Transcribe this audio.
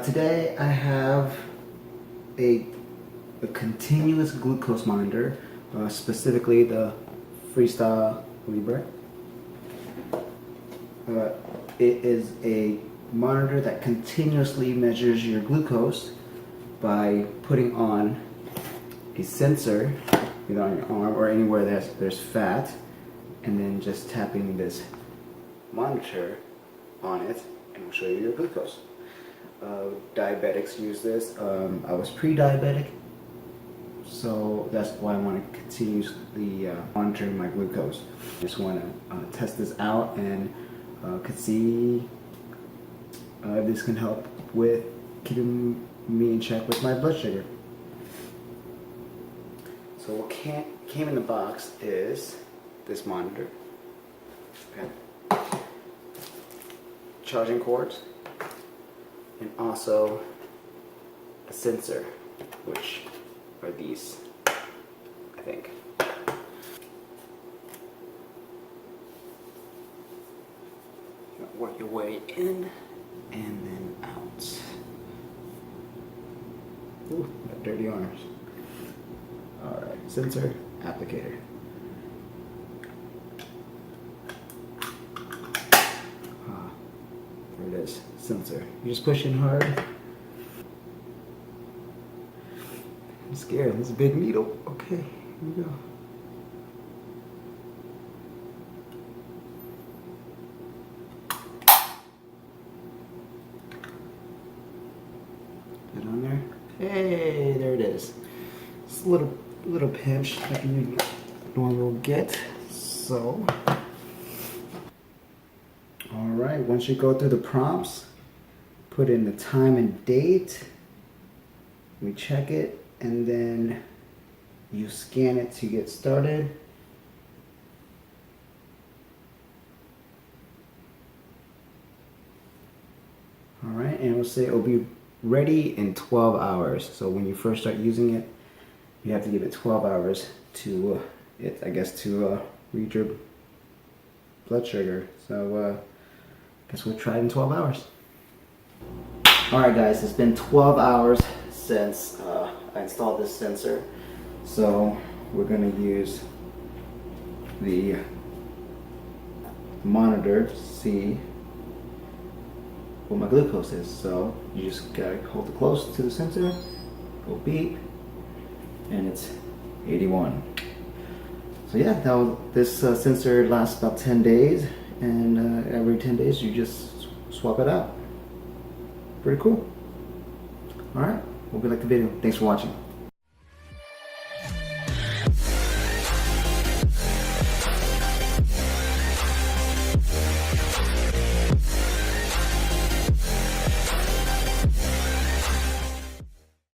Today I have a continuous glucose monitor, specifically the Freestyle Libre. It is a monitor that continuously measures your glucose by putting on a sensor, either on your arm or anywhere there's fat, and then just tapping this monitor on it, and it'll show you your glucose. Diabetics use this. I was pre-diabetic, so that's why I want to continuously monitor my glucose. I just want to test this out and could see if this can help with keeping me in check with my blood sugar. So what came in the box is this monitor, okay, charging cords, and also a sensor, which are these, I think. Work your way in and then out. Ooh, got dirty arms. Alright, sensor, applicator. There it is, sensor. You just push in hard. I'm scared, this is a big needle. Okay, here we go. Get on there. Hey, there it is. It's a little pinch that you normally will get. So, alright, once you go through the prompts, put in the time and date, we check it, and then you scan it to get started. Alright, and it will say it will be ready in 12 hours. So when you first start using it, you have to give it 12 hours to read your blood sugar. So guess we'll try it in 12 hours. Alright guys, it's been 12 hours since I installed this sensor. So we're going to use the monitor to see what my glucose is. So you just gotta hold it close to the sensor, go beep, and it's 81. So yeah, this sensor lasts about 10 days, and every 10 days you just swap it out. Pretty cool. Alright, hope you liked the video. Thanks for watching.